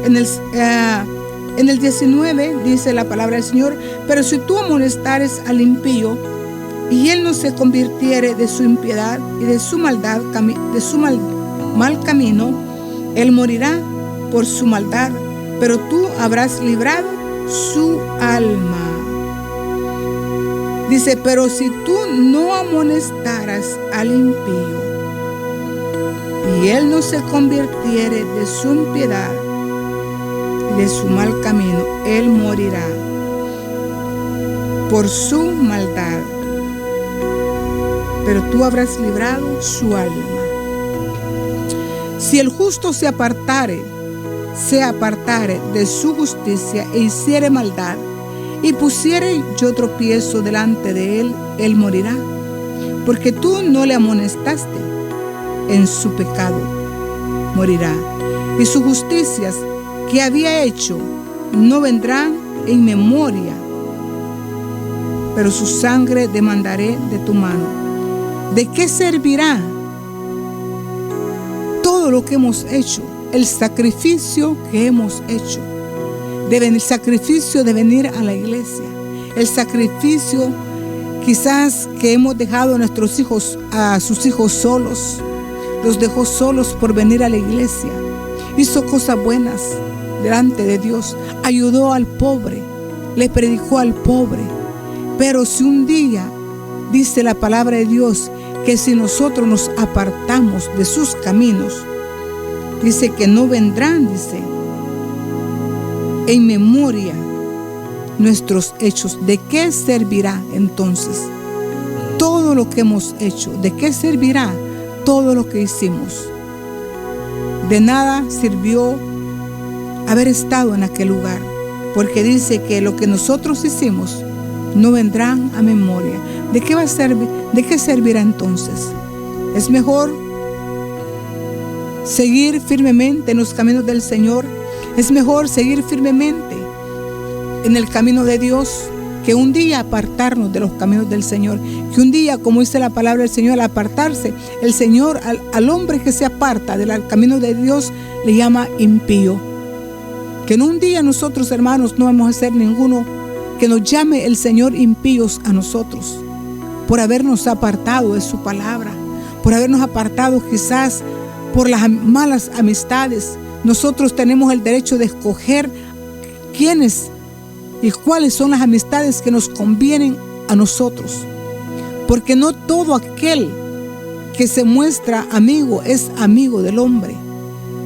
en el 19 dice la palabra del Señor: pero si tú amonestares al impío y él no se convirtiere de su impiedad y de su maldad, de su mal camino, él morirá por su maldad, pero tú habrás librado su alma. Dice: pero si tú no amonestaras al impío y él no se convirtiere de su impiedad y de su mal camino, él morirá por su maldad, pero tú habrás librado su alma. Si el justo se apartare de su justicia e hiciere maldad, y pusiere yo tropiezo delante de él, él morirá, porque tú no le amonestaste en su pecado, morirá. Y sus justicias que había hecho no vendrán en memoria, pero su sangre demandaré de tu mano. ¿De qué servirá todo lo que hemos hecho? El sacrificio que hemos hecho, el sacrificio de venir a la iglesia, el sacrificio quizás que hemos dejado a nuestros hijos, a sus hijos solos, los dejó solos por venir a la iglesia, hizo cosas buenas delante de Dios, ayudó al pobre, le predicó al pobre. Pero si un día, dice la palabra de Dios, que si nosotros nos apartamos de sus caminos, dice que no vendrán, dice, en memoria nuestros hechos. ¿De qué servirá entonces todo lo que hemos hecho? ¿De qué servirá todo lo que hicimos? De nada sirvió haber estado en aquel lugar, porque dice que lo que nosotros hicimos no vendrán a memoria. ¿De qué va a servir? ¿De qué servirá entonces? Es mejor seguir firmemente en los caminos del Señor. Es mejor seguir firmemente en el camino de Dios, que un día apartarnos de los caminos del Señor. Que un día, como dice la palabra del Señor, al apartarse, el Señor al hombre que se aparta del camino de Dios le llama impío. Que en un día nosotros, hermanos, no vamos a ser ninguno que nos llame el Señor impíos a nosotros, por habernos apartado de su palabra, por habernos apartado quizás por las malas amistades. Nosotros tenemos el derecho de escoger quiénes y cuáles son las amistades que nos convienen a nosotros, porque no todo aquel que se muestra amigo es amigo del hombre.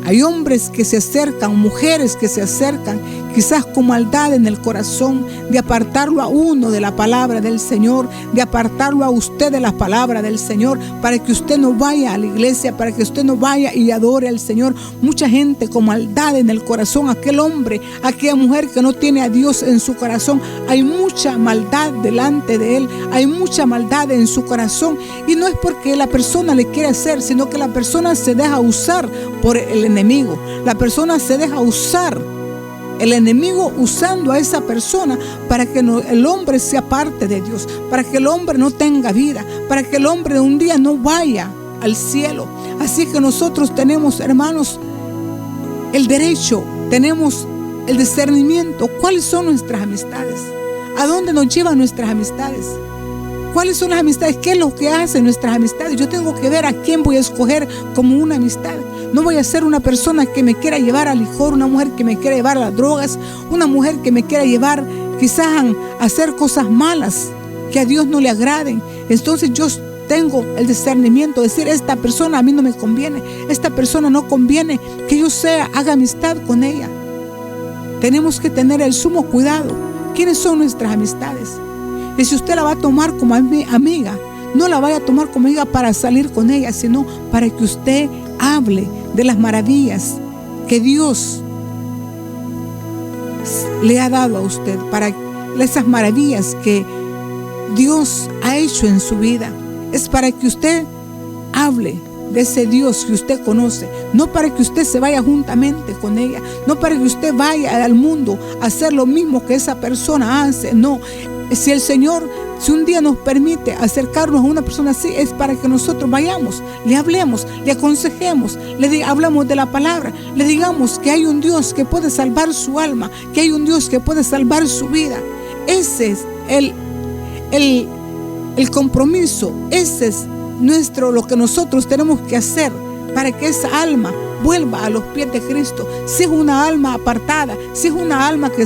Hay hombres que se acercan, mujeres que se acercan, quizás con maldad en el corazón, de apartarlo a uno de la palabra del Señor, de apartarlo a usted de la palabra del Señor, para que usted no vaya a la iglesia, para que usted no vaya y adore al Señor. Mucha gente con maldad en el corazón, aquel hombre, aquella mujer que no tiene a Dios en su corazón, hay mucha maldad delante de él, hay mucha maldad en su corazón, y no es porque la persona le quiere hacer, sino que la persona se deja usar por el enemigo. La persona se deja usar el enemigo usando a esa persona para que el hombre se aparte de Dios, para que el hombre no tenga vida, para que el hombre un día no vaya al cielo. Así que nosotros tenemos, hermanos, el derecho, tenemos el discernimiento. ¿Cuáles son nuestras amistades? ¿A dónde nos llevan nuestras amistades? ¿Cuáles son las amistades? ¿Qué es lo que hacen nuestras amistades? Yo tengo que ver a quién voy a escoger como una amistad. No voy a ser una persona que me quiera llevar al licor, una mujer que me quiera llevar a las drogas, una mujer que me quiera llevar quizás a hacer cosas malas que a Dios no le agraden. Entonces yo tengo el discernimiento de decir, esta persona a mí no me conviene, esta persona no conviene que yo haga amistad con ella. Tenemos que tener el sumo cuidado. ¿Quiénes son nuestras amistades? Y si usted la va a tomar como amiga, no la vaya a tomar como amiga para salir con ella, sino para que usted hable de las maravillas que Dios le ha dado a usted, para esas maravillas que Dios ha hecho en su vida. Es para que usted hable de ese Dios que usted conoce, no para que usted se vaya juntamente con ella, no para que usted vaya al mundo a hacer lo mismo que esa persona hace. No, si el Señor, si un día nos permite acercarnos a una persona así, es para que nosotros vayamos, le hablemos, le aconsejemos, hablamos de la palabra, le digamos que hay un Dios que puede salvar su alma, que hay un Dios que puede salvar su vida. Ese es el compromiso, ese es lo que nosotros tenemos que hacer para que esa alma vuelva a los pies de Cristo. Si es una alma apartada, si es una alma que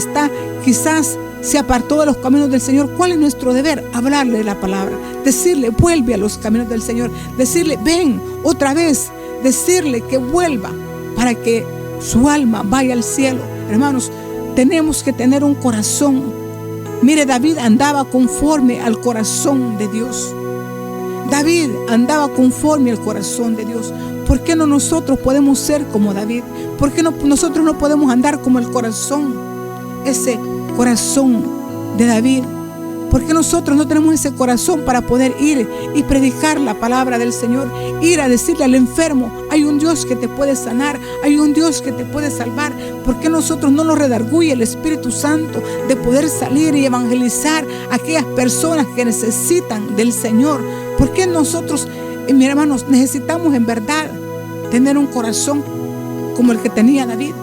quizás se apartó de los caminos del Señor, ¿cuál es nuestro deber? Hablarle de la palabra, decirle vuelve a los caminos del Señor, decirle ven otra vez, decirle que vuelva para que su alma vaya al cielo. Hermanos, tenemos que tener un corazón. Mire, David andaba conforme al corazón de Dios. David andaba conforme al corazón de Dios. ¿Por qué no nosotros podemos ser como David? ¿Por qué nosotros no podemos andar como el corazón? Ese corazón de David. ¿Por qué nosotros no tenemos ese corazón para poder ir y predicar la palabra del Señor? Ir a decirle al enfermo, hay un Dios que te puede sanar, hay un Dios que te puede salvar. ¿Por qué nosotros no nos redarguye el Espíritu Santo de poder salir y evangelizar a aquellas personas que necesitan del Señor? ¿Por qué nosotros, mis hermanos, necesitamos en verdad tener un corazón como el que tenía David?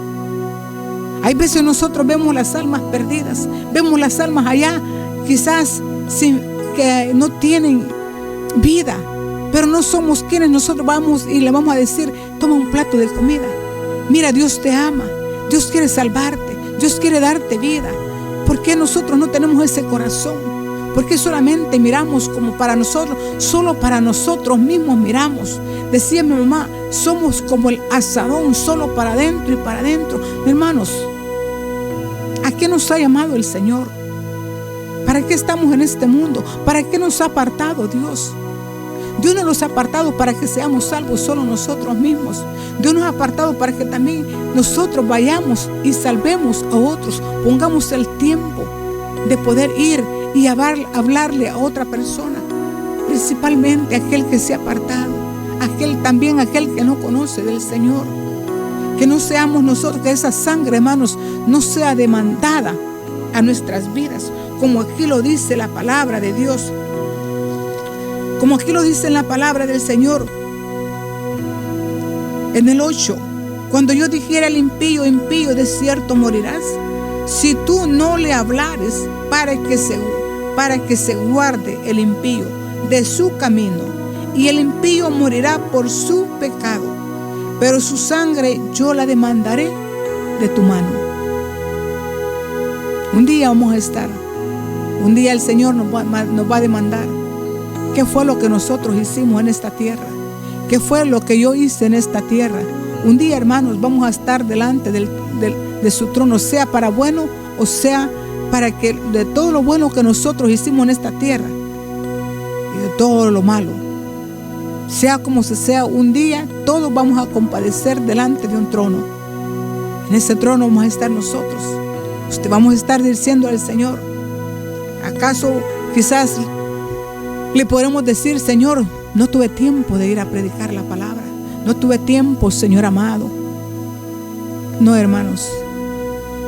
Hay veces nosotros vemos las almas perdidas, vemos las almas allá, quizás que no tienen vida, pero no somos quienes nosotros vamos y le vamos a decir, toma un plato de comida. Mira, Dios te ama, Dios quiere salvarte, Dios quiere darte vida. ¿Por qué nosotros no tenemos ese corazón? ¿Por qué solamente miramos como para nosotros, solo para nosotros mismos miramos? Decía mi mamá, somos como el asadón, solo para adentro y para adentro. Hermanos, ¿a qué nos ha llamado el Señor? ¿Para qué estamos en este mundo? ¿Para qué nos ha apartado Dios? Dios no nos ha apartado para que seamos salvos solo nosotros mismos. Dios nos ha apartado para que también nosotros vayamos y salvemos a otros. Pongamos el tiempo de poder ir y hablarle a otra persona, principalmente aquel que se ha apartado, aquel que no conoce del Señor. Que no seamos nosotros, que esa sangre, hermanos, no sea demandada a nuestras vidas, como aquí lo dice la palabra de Dios, como aquí lo dice en la palabra del Señor. En el 8, cuando yo dijera al impío, impío, de cierto morirás, si tú no le hablares para que se guarde el impío de su camino, y el impío morirá por su pecado, pero su sangre yo la demandaré de tu mano. Un día vamos a estar, un día el Señor nos va a demandar. ¿Qué fue lo que nosotros hicimos en esta tierra? ¿Qué fue lo que yo hice en esta tierra? Un día, hermanos, vamos a estar delante de su trono, sea para bueno o sea para que de todo lo bueno que nosotros hicimos en esta tierra y de todo lo malo, sea como sea, un día todos vamos a compadecer delante de un trono. En ese trono vamos a estar nosotros. Vamos a estar diciendo al Señor, ¿acaso quizás le podremos decir, Señor, no tuve tiempo de ir a predicar la palabra, no tuve tiempo, Señor amado? No, hermanos,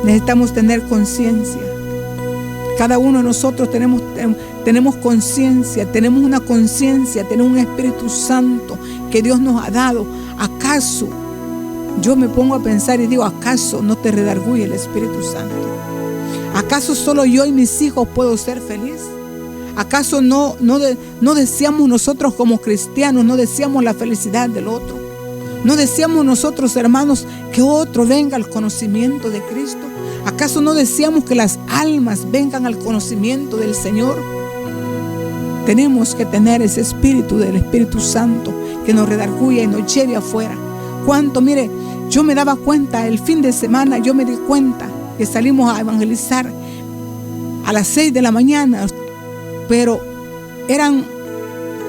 Necesitamos tener conciencia. Cada uno de nosotros tenemos conciencia, tenemos una conciencia, tenemos un Espíritu Santo que Dios nos ha dado. ¿Acaso? Yo me pongo a pensar y digo, ¿acaso no te redarguye el Espíritu Santo? ¿Acaso solo yo y mis hijos puedo ser feliz? ¿Acaso no deseamos nosotros como cristianos, no deseamos la felicidad del otro? ¿No deseamos nosotros, hermanos, que otro venga al conocimiento de Cristo? ¿Acaso no deseamos que las almas vengan al conocimiento del Señor? Tenemos que tener ese espíritu del Espíritu Santo que nos redarguya y nos lleve afuera. ¿Cuánto? Mire, yo me daba cuenta el fin de semana, yo me di cuenta que salimos a evangelizar a las 6 de la mañana, pero eran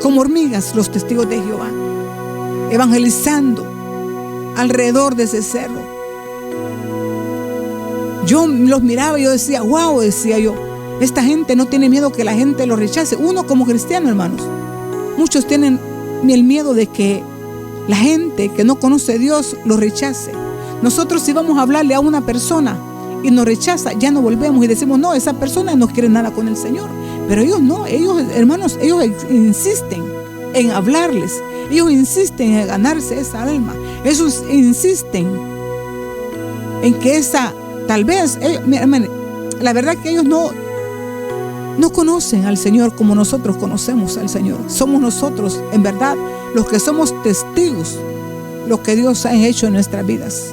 como hormigas los testigos de Jehová, evangelizando alrededor de ese cerro. Yo los miraba y yo decía, wow, decía yo, esta gente no tiene miedo que la gente lo rechace. Uno como cristiano, hermanos, muchos tienen el miedo de que la gente que no conoce a Dios lo rechace. Nosotros si vamos a hablarle a una persona y nos rechaza, ya no volvemos y decimos, no, esa persona no quiere nada con el Señor. Pero ellos no, ellos, hermanos, ellos insisten en hablarles, ellos insisten en ganarse esa alma, ellos insisten en que esa, tal vez, la verdad que ellos no conocen al Señor como nosotros conocemos al Señor. Somos nosotros, en verdad, los que somos testigos de lo que Dios ha hecho en nuestras vidas.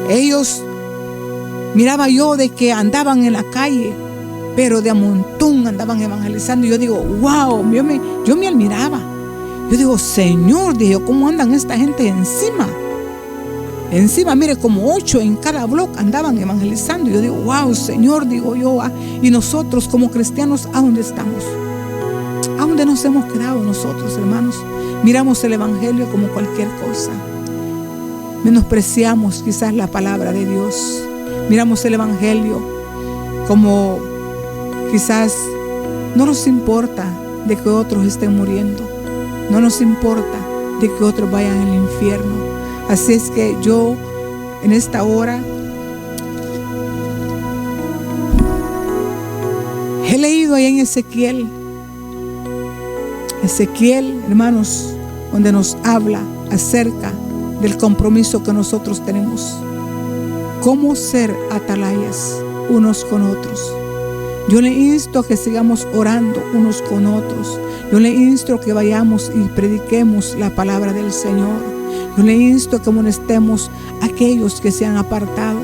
Ellos, miraba yo de que andaban en la calle, pero de a montón andaban evangelizando. Y yo digo, wow, yo me admiraba. Yo digo, Señor, digo, ¿cómo andan esta gente encima? Encima, mire, como 8 en cada bloque andaban evangelizando. Y yo digo, wow, Señor, digo yo, y nosotros como cristianos, ¿a dónde estamos? ¿A dónde nos hemos quedado nosotros, hermanos? Miramos el evangelio como cualquier cosa. Menospreciamos quizás la palabra de Dios. Miramos el evangelio como quizás no nos importa de que otros estén muriendo. No nos importa de que otros vayan al infierno. Así es que yo en esta hora he leído ahí en Ezequiel, hermanos, donde nos habla acerca del compromiso que nosotros tenemos. Cómo ser atalayas unos con otros. Yo le insto a que sigamos orando unos con otros. Yo le insto a que vayamos y prediquemos la palabra del Señor. Yo le insto a que amonestemos a aquellos que se han apartado,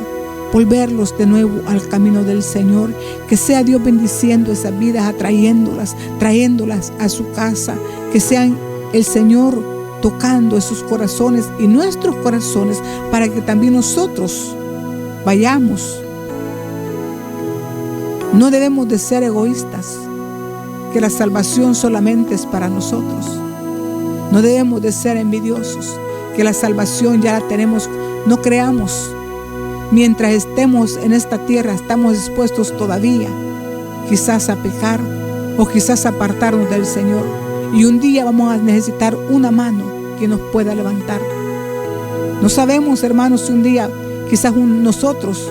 volverlos de nuevo al camino del Señor. Que sea Dios bendiciendo esas vidas, trayéndolas a su casa. Que sean el Señor tocando esos corazones y nuestros corazones para que también nosotros vayamos. No debemos de ser egoístas, que la salvación solamente es para nosotros. No debemos de ser envidiosos, que la salvación ya la tenemos. No creamos, mientras estemos en esta tierra, estamos expuestos todavía, quizás a pecar o quizás a apartarnos del Señor. Y un día vamos a necesitar una mano que nos pueda levantar. No sabemos, hermanos, si un día quizás nosotros,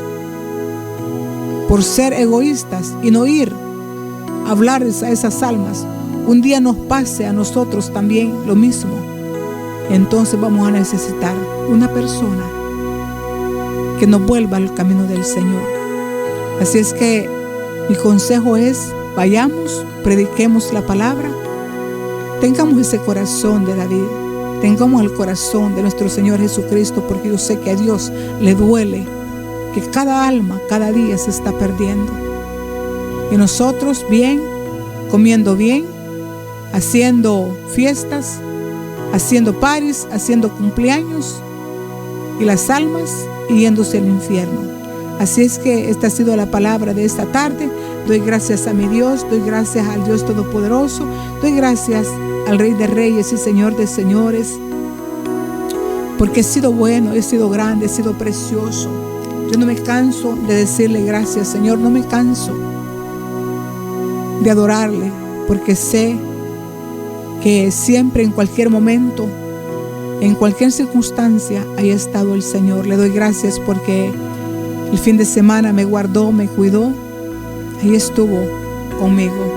por ser egoístas y no ir a hablarles a esas almas, un día nos pase a nosotros también lo mismo. Entonces vamos a necesitar una persona que nos vuelva al camino del Señor. Así es que mi consejo es, vayamos, prediquemos la palabra, tengamos ese corazón de David, tengamos el corazón de nuestro Señor Jesucristo, porque yo sé que a Dios le duele que cada alma, cada día se está perdiendo. Y nosotros bien, comiendo bien, haciendo fiestas, haciendo paris, haciendo cumpleaños, y las almas yéndose al infierno. Así es que esta ha sido la palabra de esta tarde. Doy gracias a mi Dios, doy gracias al Dios Todopoderoso, doy gracias al Rey de Reyes y Señor de Señores, porque he sido bueno, he sido grande, he sido precioso. Yo no me canso de decirle gracias, Señor, no me canso de adorarle, porque sé que siempre, en cualquier momento, En cualquier circunstancia, ahí ha estado el Señor. Le doy gracias porque el fin de semana me guardó, me cuidó. Ahí estuvo conmigo.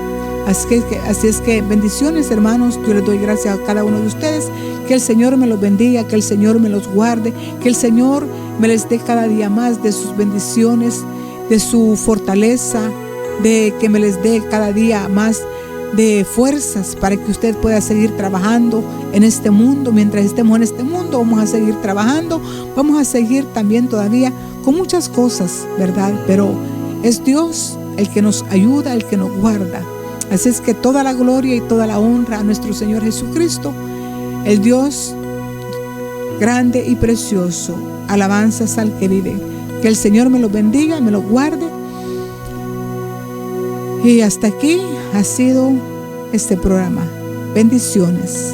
Así es que bendiciones, hermanos. Yo les doy gracias a cada uno de ustedes. Que el Señor me los bendiga, que el Señor me los guarde, que el Señor me les dé cada día más de sus bendiciones, de su fortaleza, de que me les dé cada día más de fuerzas para que usted pueda seguir trabajando en este mundo. Mientras estemos en este mundo, vamos a seguir trabajando, vamos a seguir también todavía con muchas cosas, ¿verdad? Pero es Dios el que nos ayuda, el que nos guarda. Así es que toda la gloria y toda la honra a nuestro Señor Jesucristo, el Dios grande y precioso. Alabanzas al que vive. Que el Señor me lo bendiga, me lo guarde. Y hasta aquí ha sido este programa. Bendiciones.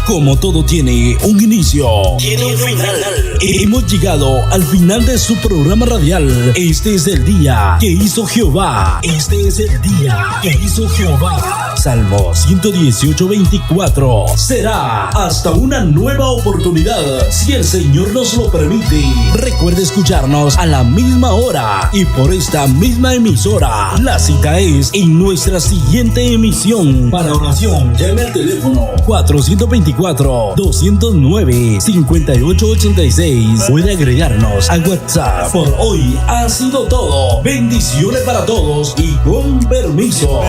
Como todo tiene un inicio, tiene un final. Hemos llegado al final de su programa radial. Este es el día que hizo Jehová. Este es el día que hizo Jehová. Salmo 118:24. Será hasta una nueva oportunidad, si el Señor nos lo permite. Recuerde escucharnos a la misma hora y por esta misma emisora. La cita es en nuestra siguiente emisión. Para oración, llame al teléfono 424-209-5886. Puede agregarnos a WhatsApp. Por hoy ha sido todo. Bendiciones para todos y con permiso.